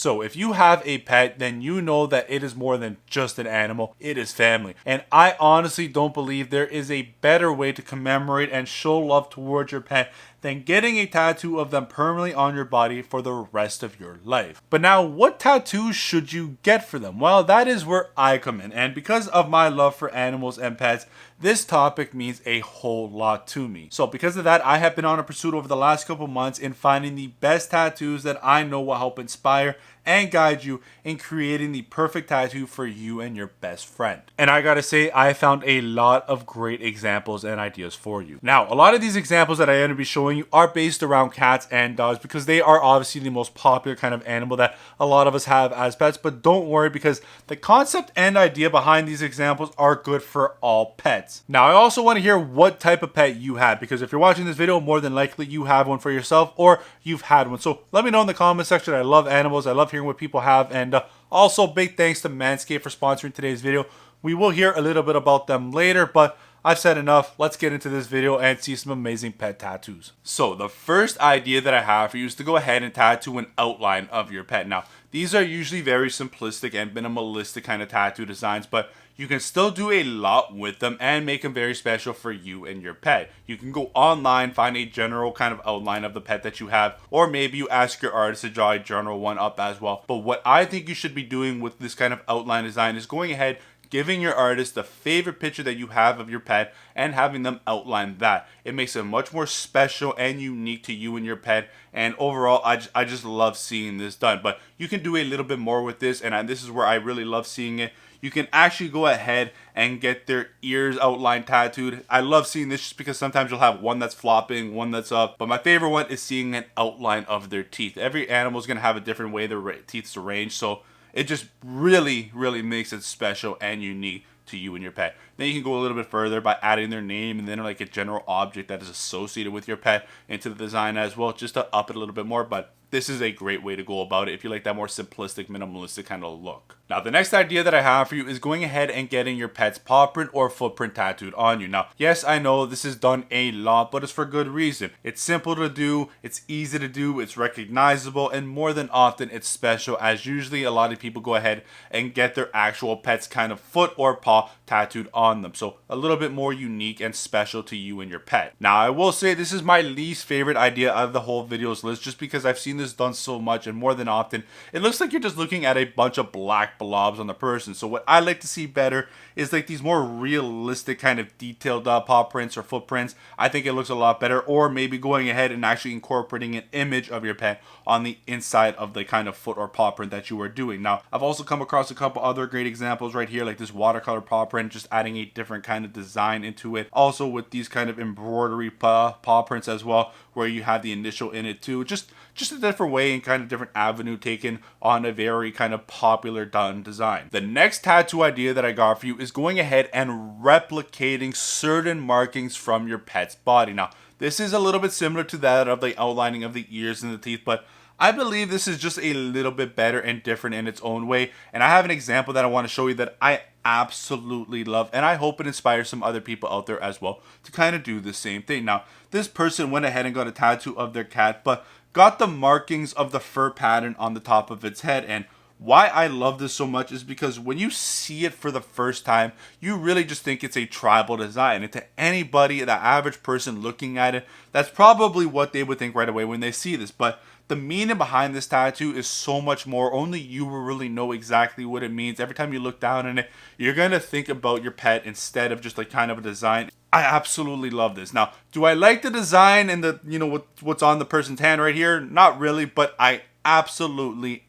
So if you have a pet, then you know that it is more than just an animal, it is family. And I honestly don't believe there is a better way to commemorate and show love towards your pet than getting a tattoo of them permanently on your body for the rest of your life. But now, what tattoos should you get for them? Well, that is where I come in, and because of my love for animals and pets, this topic means a whole lot to me. So because of that, I have been on a pursuit over the last couple months in finding the best tattoos that I know will help inspire and guide you in creating the perfect tattoo for you and your best friend. And I gotta say, I found a lot of great examples and ideas for you. Now, a lot of these examples that I am going to be showing you are based around cats and dogs because they are obviously the most popular kind of animal that a lot of us have as pets. But don't worry, because the concept and idea behind these examples are good for all pets. Now, I also want to hear what type of pet you have, because if you're watching this video, more than likely you have one for yourself or you've had one. So let me know in the comment section. I love animals. I love hearing what people have. And also, big thanks to Manscaper for sponsoring today's video. We will hear a little bit about them later, but I've said enough. Let's get into this video and see some amazing pet tattoos. So the first idea that I have for you is to go ahead and tattoo an outline of your pet. Now, these are usually very simplistic and minimalistic kind of tattoo designs, but you can still do a lot with them and make them very special for you and your pet. You can go online, find a general kind of outline of the pet that you have, or maybe you ask your artist to draw a general one up as well. But what I think you should be doing with this kind of outline design is going ahead, giving your artist the favorite picture that you have of your pet and having them outline that. It makes it much more special and unique to you and your pet. And overall, I just love seeing this done. But you can do a little bit more with this, and this is where I really love seeing it. You can actually go ahead and get their ears outline tattooed. I love seeing this just because sometimes you'll have one that's flopping, one that's up. But my favorite one is seeing an outline of their teeth. Every animal is going to have a different way their teeth's arranged. So it just really, really makes it special and unique to you and your pet. Then you can go a little bit further by adding their name and then like a general object that is associated with your pet into the design as well, just to up it a little bit more. But this is a great way to go about it if you like that more simplistic, minimalistic kind of look. Now, the next idea that I have for you is going ahead and getting your pet's paw print or footprint tattooed on you. Now, yes, I know this is done a lot, but it's for good reason. It's simple to do, it's easy to do, it's recognizable, and more than often, it's special, as usually a lot of people go ahead and get their actual pet's kind of foot or paw tattooed on them. So a little bit more unique and special to you and your pet. Now, I will say this is my least favorite idea out of the whole videos list, just because I've seen this done so much, and more than often it looks like you're just looking at a bunch of black blobs on the person. So what I like to see better is like these more realistic kind of detailed paw prints or footprints. I think it looks a lot better. Or maybe going ahead and actually incorporating an image of your pet on the inside of the kind of foot or paw print that you are doing. Now, I've also come across a couple other great examples right here, like this watercolor paw print, just adding a different kind of design into it. Also with these kind of embroidery paw prints as well, where you have the initial in it too. Just a different way and kind of different avenue taken on a very kind of popular done design. The next tattoo idea that I got for you is going ahead and replicating certain markings from your pet's body. Now, this is a little bit similar to that of the outlining of the ears and the teeth, but I believe this is just a little bit better and different in its own way. And I have an example that I want to show you that I absolutely love, and I hope it inspires some other people out there as well to kind of do the same thing. Now, this person went ahead and got a tattoo of their cat, but got the markings of the fur pattern on the top of its head. And why I love this so much is because when you see it for the first time, you really just think it's a tribal design. And to anybody, the average person looking at it, that's probably what they would think right away when they see this. But the meaning behind this tattoo is so much more. Only you will really know exactly what it means. Every time you look down on it, you're going to think about your pet instead of just like kind of a design. I absolutely love this. Now, do I like the design and the, you know, what's on the person's hand right here? Not really, but I absolutely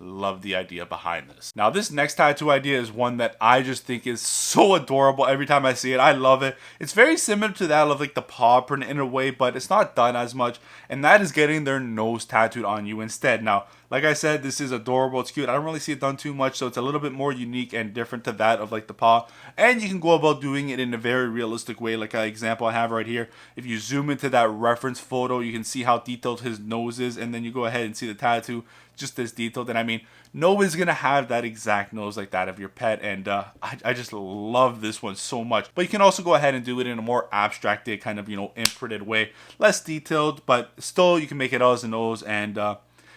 love the idea behind this. Now, this next tattoo idea is one that I just think is so adorable. Every time I see it, I love it. It's very similar to that of like the paw print in a way, but it's not done as much, and that is getting their nose tattooed on you instead. Now, like I said, this is adorable, it's cute. I don't really see it done too much, so it's a little bit more unique and different to that of like the paw. And you can go about doing it in a very realistic way, like an example I have right here. If you zoom into that reference photo, you can see how detailed his nose is, and then you go ahead and see the tattoo just as detailed. And I mean, nobody's gonna have that exact nose like that of your pet, and I just love this one so much. But you can also go ahead and do it in a more abstracted kind of, you know, imprinted way, less detailed, but still you can make it as a nose, and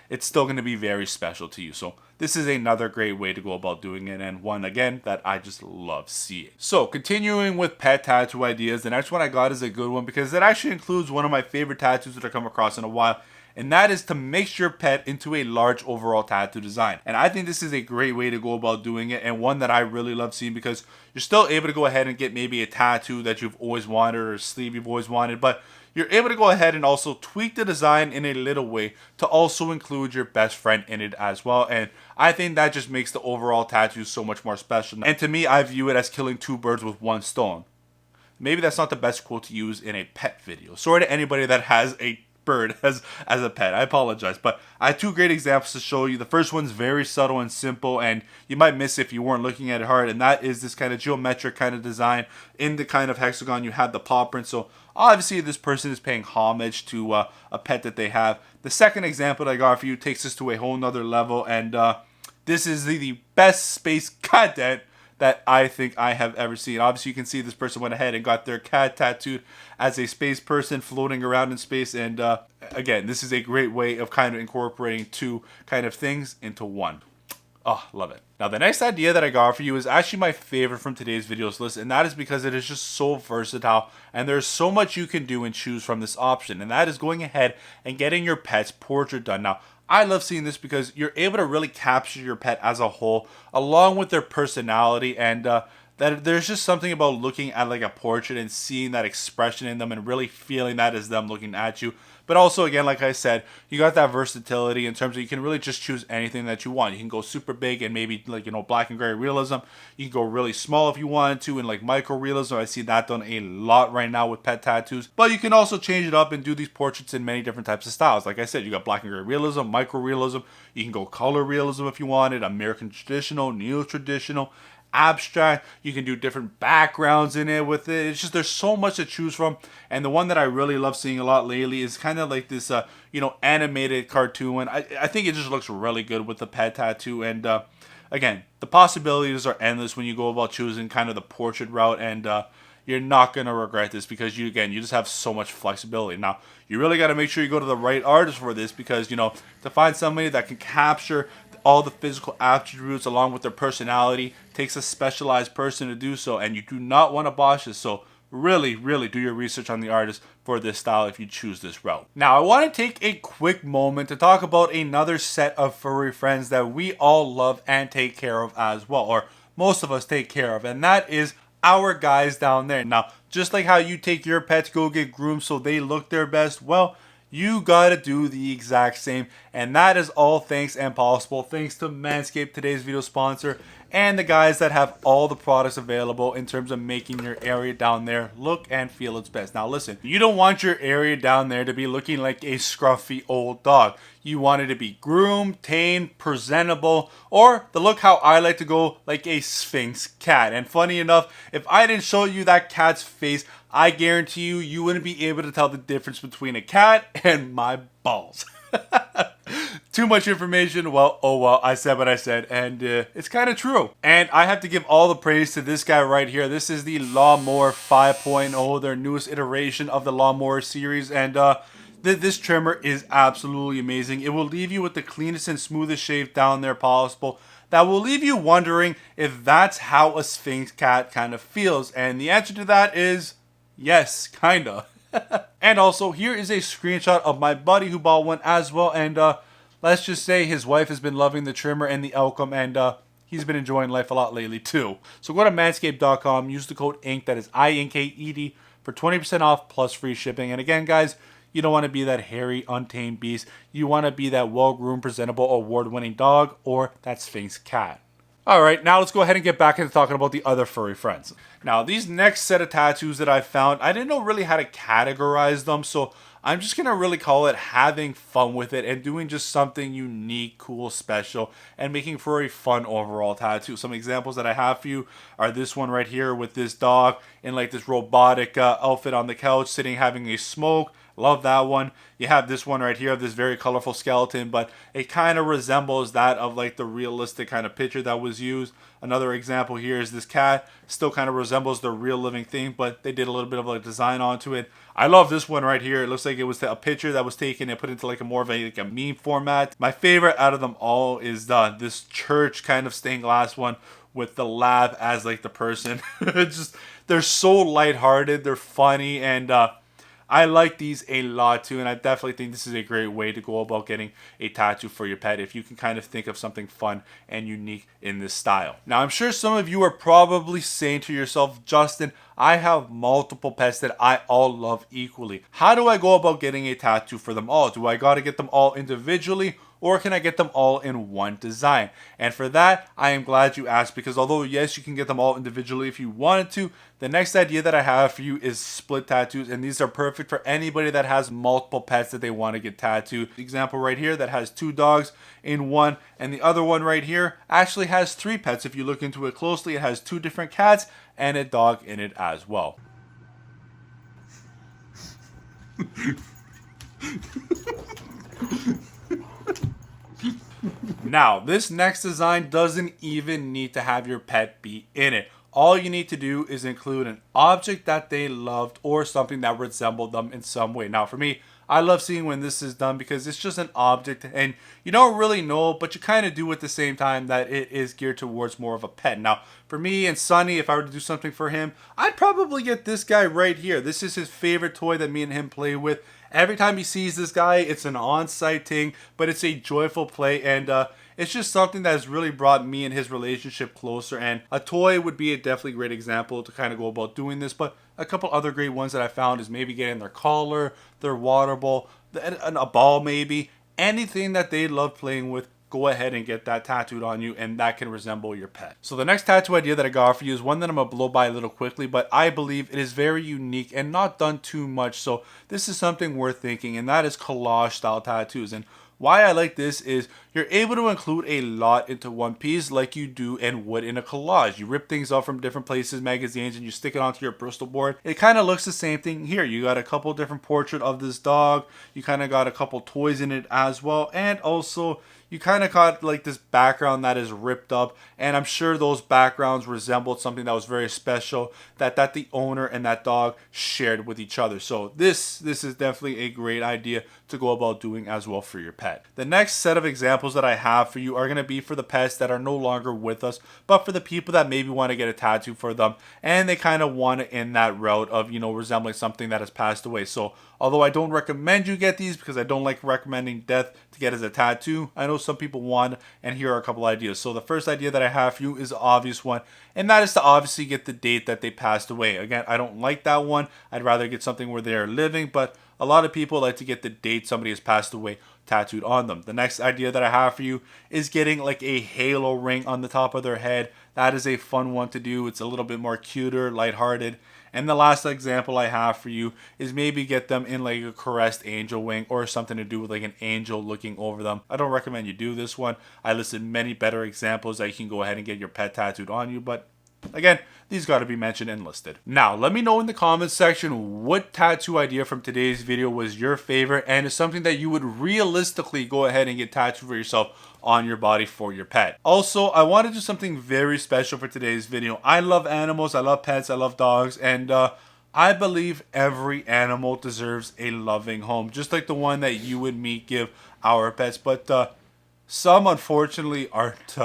it's still going to be very special to you. So this is another great way to go about doing it, and one again that I just love seeing. So continuing with pet tattoo ideas, the next one I got is a good one because it actually includes one of my favorite tattoos that I've come across in a while, and that is to mix your pet into a large overall tattoo design. And I think this is a great way to go about doing it, and one that I really love seeing because you're still able to go ahead and get maybe a tattoo that you've always wanted or a sleeve you've always wanted, but you're able to go ahead and also tweak the design in a little way to also include your best friend in it as well. And I think that just makes the overall tattoo so much more special. And to me, I view it as killing two birds with one stone. Maybe that's not the best quote to use in a pet video. Sorry to anybody that has a bird as a pet, I apologize, but I have two great examples to show you. The first one's very subtle and simple, and you might miss it if you weren't looking at it hard, and that is this kind of geometric kind of design. In the kind of hexagon, you have the paw print, so obviously this person is paying homage to a pet that they have. The second example that I got for you takes us to a whole nother level, and this is the best space cadet that I think I have ever seen. Obviously, you can see this person went ahead and got their cat tattooed as a space person floating around in space. And again, this is a great way of kind of incorporating two kind of things into one. Oh, love it. Now, the next idea that I got for you is actually my favorite from today's videos list, and that is because it is just so versatile, and there's so much you can do and choose from this option, and that is going ahead and getting your pet's portrait done. Now, I love seeing this because you're able to really capture your pet as a whole, along with their personality, and that there's just something about looking at like a portrait and seeing that expression in them and really feeling that as them looking at you. But also, again, like I said, you got that versatility in terms of you can really just choose anything that you want. You can go super big and maybe like, black and gray realism. You can go really small if you wanted to and like micro realism. I see that done a lot right now with pet tattoos. But you can also change it up and do these portraits in many different types of styles. Like I said, you got black and gray realism, micro realism. You can go color realism if you wanted, American traditional, neo-traditional, abstract. You can do different backgrounds in it with it. It's just there's so much to choose from, and the one that I really love seeing a lot lately is kind of like this animated cartoon, and I think it just looks really good with the pet tattoo. And again, the possibilities are endless when you go about choosing kind of the portrait route, and you're not going to regret this because you just have so much flexibility. Now, you really got to make sure you go to the right artist for this because, to find somebody that can capture all the physical attributes along with their personality takes a specialized person to do so, and you do not want to botch this. So really, really do your research on the artist for this style if you choose this route. Now, I want to take a quick moment to talk about another set of furry friends that we all love and take care of as well, or most of us take care of, and that is our guys down there. Now, just like how you take your pets, go get groomed so they look their best, well, you gotta do the exact same, and that is all thanks and possible thanks to Manscaper, today's video sponsor, and the guys that have all the products available in terms of making your area down there look and feel its best. Now listen, you don't want your area down there to be looking like a scruffy old dog. You want it to be groomed, tamed, presentable, or the look how I like to go, like a Sphinx cat. And funny enough, if I didn't show you that cat's face, I guarantee you wouldn't be able to tell the difference between a cat and my balls. Too much information. Well, oh well, I said what I said, and it's kind of true. And I have to give all the praise to this guy right here. This is the Lawnmower 5.0, their newest iteration of the Lawnmower series, and this trimmer is absolutely amazing. It will leave you with the cleanest and smoothest shave down there possible. That will leave you wondering if that's how a Sphinx cat kind of feels, and the answer to that is yes, kinda. And also, here is a screenshot of my buddy who bought one as well, and let's just say his wife has been loving the trimmer and the outcome, and he's been enjoying life a lot lately too. So go to manscaped.com, use the code INK, that is INKED, for 20% off plus free shipping. And again, guys, you don't want to be that hairy, untamed beast. You want to be that well-groomed, presentable, award-winning dog or that Sphinx cat. Alright, now let's go ahead and get back into talking about the other furry friends. Now, these next set of tattoos that I found, I didn't know really how to categorize them, so I'm just going to really call it having fun with it and doing just something unique, cool, special, and making for a fun overall tattoo. Some examples that I have for you are this one right here with this dog in like this robotic outfit on the couch, sitting having a smoke. Love that one. You have this one right here of this very colorful skeleton, but it kind of resembles that of like the realistic kind of picture that was used. Another example here is this cat. Still kind of resembles the real living thing, but they did a little bit of a design onto it. I love this one right here. It looks like it was a picture that was taken and put into like a more of a meme format. My favorite out of them all is this church kind of stained glass one with the lab as like the person. Just, they're so lighthearted, they're funny, and I like these a lot too, and I definitely think this is a great way to go about getting a tattoo for your pet if you can kind of think of something fun and unique in this style. Now, I'm sure some of you are probably saying to yourself, Justin, I have multiple pets that I all love equally. How do I go about getting a tattoo for them all? Do I gotta get them all individually, or can I get them all in one design? And for that, I am glad you asked, because although yes, you can get them all individually if you wanted to, the next idea that I have for you is split tattoos, and these are perfect for anybody that has multiple pets that they want to get tattooed. The example right here that has 2 dogs in one, and the other one right here actually has 3 pets. If you look into it closely, it has 2 different cats and a dog in it as well. Now, this next design doesn't even need to have your pet be in it. All you need to do is include an object that they loved or something that resembled them in some way. Now, for me, I love seeing when this is done because it's just an object and you don't really know, but you kind of do at the same time that it is geared towards more of a pet. Now, for me and Sonny, if I were to do something for him, I'd probably get this guy right here. This is his favorite toy that me and him play with. Every time he sees this guy, it's an on-site thing, but it's a joyful play, and it's just something that has really brought me and his relationship closer, and a toy would be a definitely great example to kind of go about doing this. But a couple other great ones that I found is maybe getting their collar, their water bowl, and a ball maybe. Anything that they love playing with, go ahead and get that tattooed on you, and that can resemble your pet. So the next tattoo idea that I got for you is one that I'm going to blow by a little quickly, but I believe it is very unique and not done too much. So this is something worth thinking, and that is collage style tattoos. And why I like this is you're able to include a lot into one piece like you do and would in a collage. You rip things off from different places, magazines, and you stick it onto your Bristol board. It kind of looks the same thing here. You got a couple different portraits of this dog. You kind of got a couple toys in it as well. And also, you kind of got like this background that is ripped up, and I'm sure those backgrounds resembled something that was very special that the owner and that dog shared with each other. So this is definitely a great idea to go about doing as well for your pet. The next set of examples that I have for you are going to be for the pets that are no longer with us, but for the people that maybe want to get a tattoo for them, and they kind of want it in that route of, you know, resembling something that has passed away. So although I don't recommend you get these because I don't like recommending death to get as a tattoo, I know some people want, and here are a couple ideas. So the first idea that I have for you is an obvious one, and that is to obviously get the date that they passed away. Again, I don't like that one. I'd rather get something where they are living, but a lot of people like to get the date somebody has passed away tattooed on them. The next idea that I have for you is getting like a halo ring on the top of their head. That is a fun one to do. It's a little bit more cuter, lighthearted. And the last example I have for you is maybe get them in like a caressed angel wing or something to do with like an angel looking over them. I don't recommend you do this one. I listed many better examples that you can go ahead and get your pet tattooed on you, but again, these got to be mentioned and listed. Now, let me know in the comments section what tattoo idea from today's video was your favorite and is something that you would realistically go ahead and get tattooed for yourself on your body for your pet. Also, I want to do something very special for today's video. I love animals, I love pets, I love dogs, and I believe every animal deserves a loving home, just like the one that you and me give our pets, but some unfortunately aren't,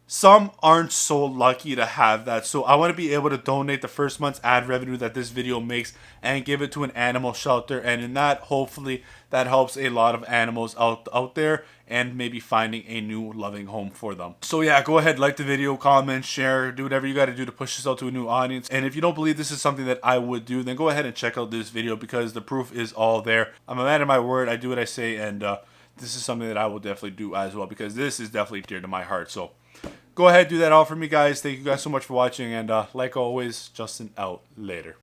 some aren't so lucky to have that. So I want to be able to donate the first month's ad revenue that this video makes and give it to an animal shelter, and in that, hopefully that helps a lot of animals out there and maybe finding a new loving home for them. So yeah, go ahead, like the video, comment, share, do whatever you got to do to push this out to a new audience. And if you don't believe this is something that I would do, then go ahead and check out this video because the proof is all there. I'm a man of my word. I do what I say, and this is something that I will definitely do as well because this is definitely dear to my heart. So go ahead, do that all for me, guys. Thank you guys so much for watching, and like always, Justin out. Later.